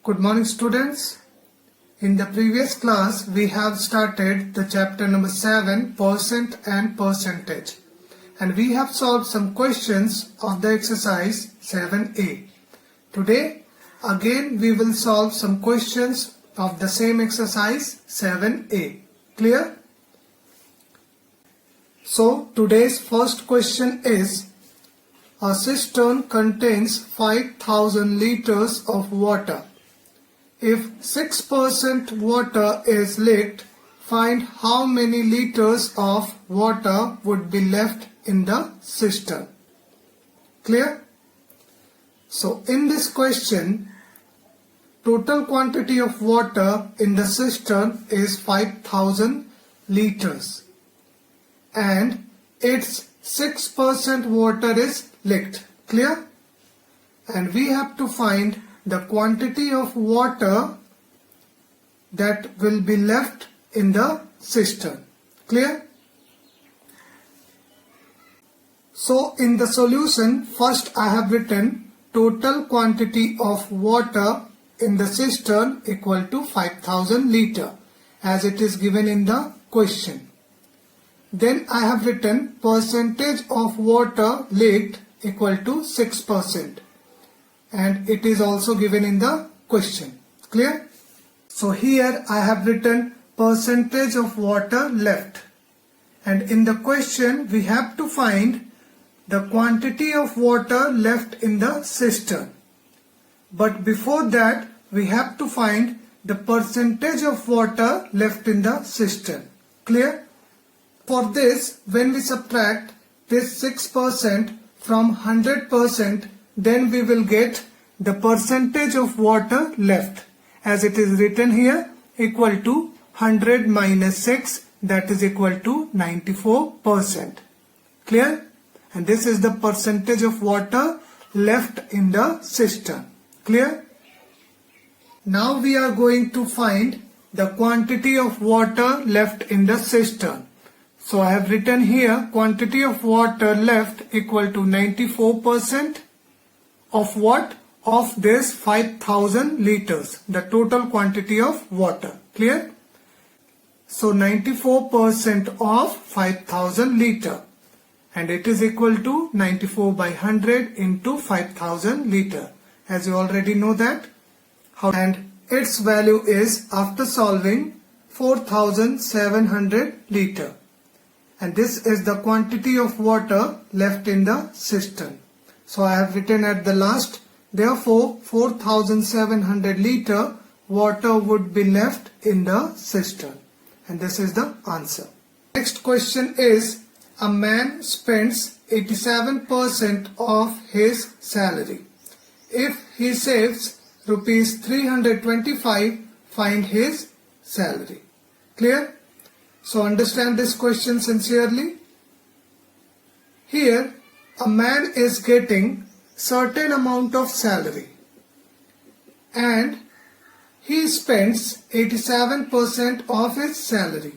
Good morning, students. In the previous class, we have started the chapter number 7, percent and percentage. And we have solved some questions of the exercise 7a. Today, again we will solve some questions of the same exercise 7a. Clear? So, today's first question is, a cistern contains 5,000 liters of water. If 6% water is leaked, find how many liters of water would be left in the cistern. Clear? So in this question, total quantity of water in the cistern is 5,000 liters and its 6% water is leaked. Clear? And we have to find the quantity of water that will be left in the cistern. Clear? So in the solution, first I have written total quantity of water in the cistern equal to 5,000 liter as it is given in the question. Then I have written percentage of water leaked equal to 6%. And it is also given in the question. Clear? So here I have written percentage of water left. And in the question we have to find the quantity of water left in the cistern. But before that we have to find the percentage of water left in the cistern. Clear? For this, when we subtract this 6% from 100%, then we will get the percentage of water left, as it is written here, equal to 100 minus 6, that is equal to 94%. Clear? And this is the percentage of water left in the cistern. Clear? Now we are going to find the quantity of water left in the cistern. So I have written here quantity of water left equal to 94% of what? Of this 5,000 liters, the total quantity of water. Clear? So 94% of 5,000 liter, and it is equal to 94 by 100 into 5,000 liter, as you already know that. And its value is, after solving, 4,700 liter. And this is the quantity of water left in the cistern. So I have written at the last, therefore 4,700 liter water would be left in the cistern. And this is the answer. Next question is, a man spends 87% of his salary. If he saves rupees 325, find his salary. Clear? So understand this question sincerely. Here, a man is getting certain amount of salary and he spends 87% of his salary.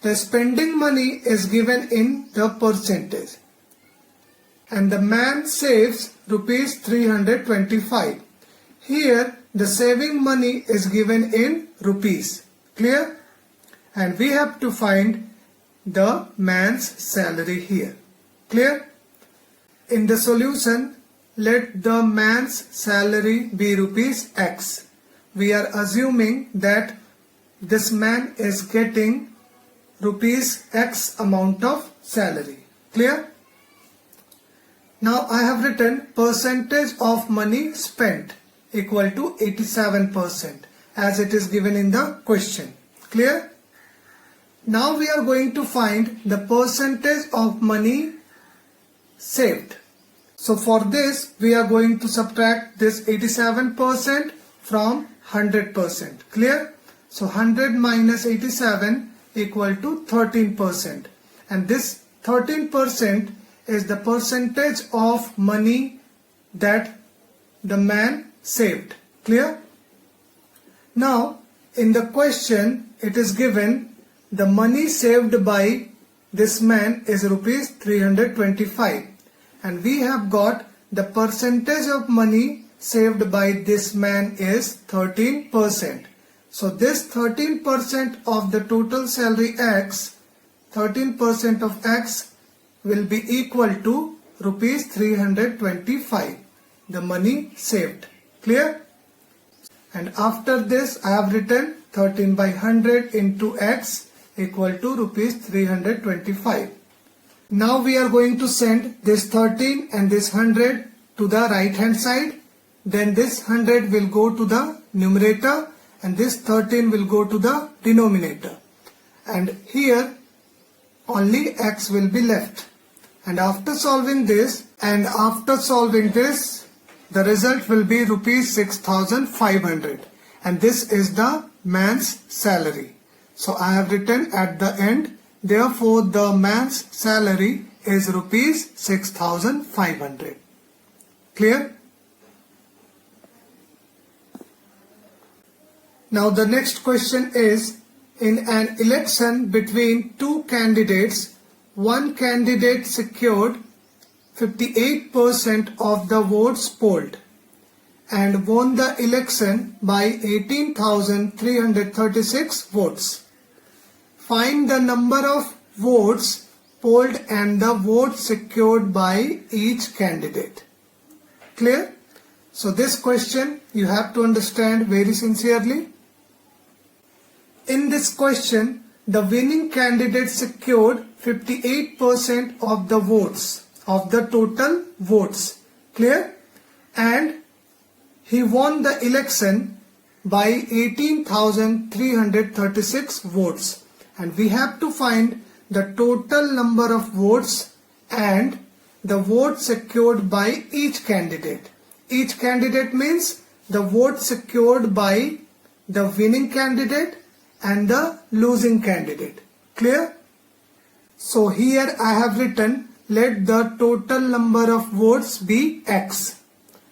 The spending money is given in the percentage and the man saves rupees 325. Here the saving money is given in rupees. Clear? And we have to find the man's salary here. Clear? In the solution, let the man's salary be rupees X. We are assuming that this man is getting rupees X amount of salary. Clear? Now I have written percentage of money spent equal to 87% as it is given in the question. Clear? Now we are going to find the percentage of money saved. So for this we are going to subtract this 87% from 100%. Clear? So 100 minus 87 equal to 13%. And this 13% is the percentage of money that the man saved. Clear? Now in the question it is given the money saved by this man is rupees 325 and we have got the percentage of money saved by this man is 13%. So this 13% of the total salary X, 13% of X will be equal to rupees 325, the money saved. Clear? And after this I have written 13 by 100 into X equal to rupees 325. Now we are going to send this 13 and this 100 to the right hand side. Then this 100 will go to the numerator and this 13 will go to the denominator. And here only X will be left. And after solving this, the result will be rupees 6,500. And this is the man's salary. So I have written at the end, therefore the man's salary is rupees 6,500. Clear? Now the next question is, in an election between two candidates, one candidate secured 58% of the votes polled and won the election by 18,336 votes. Find the number of votes polled and the votes secured by each candidate. Clear? So this question you have to understand very sincerely. In this question, the winning candidate secured 58% of the votes, of the total votes. Clear? And he won the election by 18,336 votes. And we have to find the total number of votes and the votes secured by each candidate. Each candidate means the vote secured by the winning candidate and the losing candidate. Clear? So here I have written, let the total number of votes be X.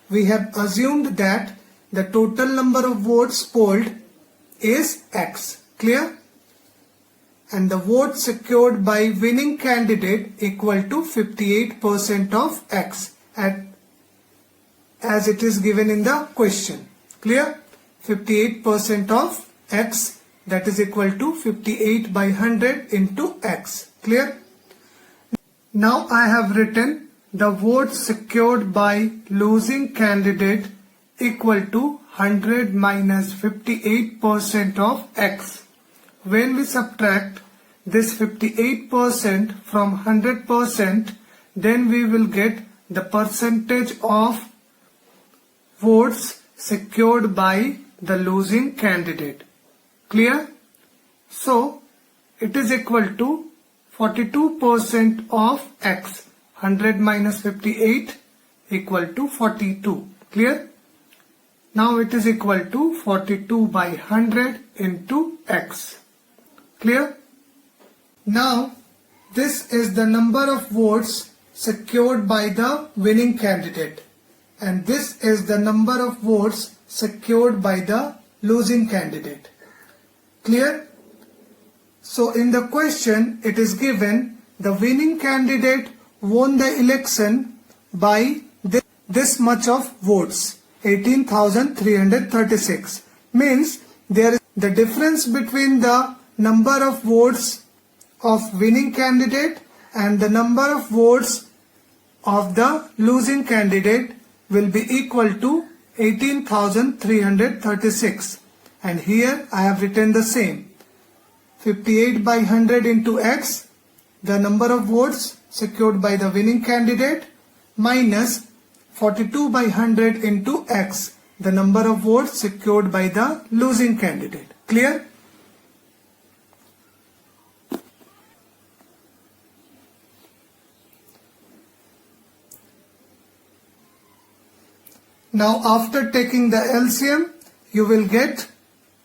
We have assumed that the total number of votes polled is X. Clear? And the vote secured by winning candidate equal to 58% of X as it is given in the question. Clear? 58% of X, that is equal to 58 by 100 into X. Clear? Now I have written the votes secured by losing candidate equal to 100 minus 58% of X. When we subtract this 58% from 100%, then we will get the percentage of votes secured by the losing candidate. Clear? So it is equal to 42% of X. 100 minus 58 equal to 42. Clear? Now it is equal to 42 by 100 into X. Clear? Now this is the number of votes secured by the winning candidate, and this is the number of votes secured by the losing candidate. Clear? So in the question it is given the winning candidate won the election by this much of votes, 18,336. Means there is the difference between the number of votes of winning candidate and the number of votes of the losing candidate will be equal to 18,336. And here I have written the same. 58 by 100 into X, the number of votes secured by the winning candidate, minus 42 by 100 into X, the number of votes secured by the losing candidate. Clear? Now after taking the LCM, you will get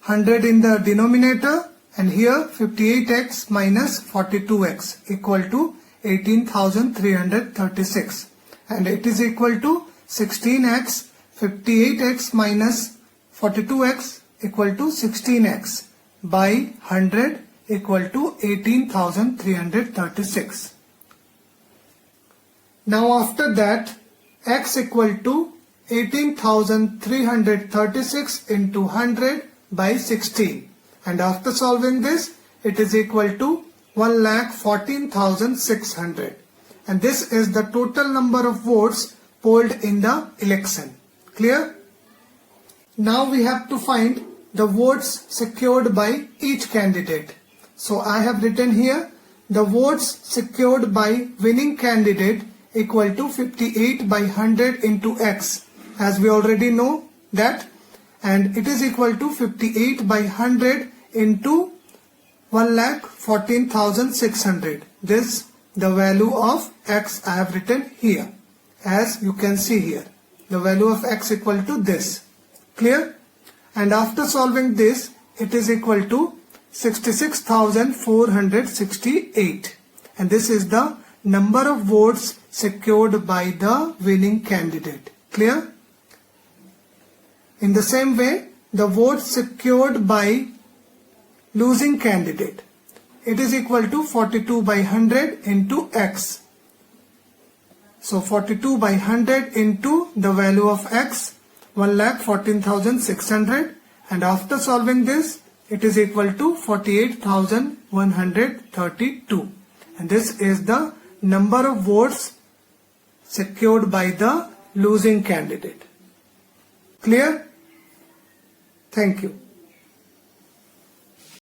100 in the denominator, and here 58x minus 42x equal to 18,336, and it is equal to 16x. 58x minus 42x equal to 16x by 100 equal to 18,336. Now after that, x equal to 18,336 into 100 by 16. And after solving this, it is equal to 1,14,600. And this is the total number of votes polled in the election. Clear? Now we have to find the votes secured by each candidate. So I have written here the votes secured by winning candidate equal to 58 by 100 into x, as we already know that, and it is equal to 58 by 100 into 1,14,600. This the value of x I have written here, as you can see here. The value of x equal to this. Clear? And after solving this, it is equal to 66,468. And this is the number of votes secured by the winning candidate. Clear? In the same way, the votes secured by losing candidate, it is equal to 42 by 100 into x. So 42 by 100 into the value of x, 1,14,600, and after solving this, it is equal to 48,132. And this is the number of votes secured by the losing candidate. Clear? Thank you.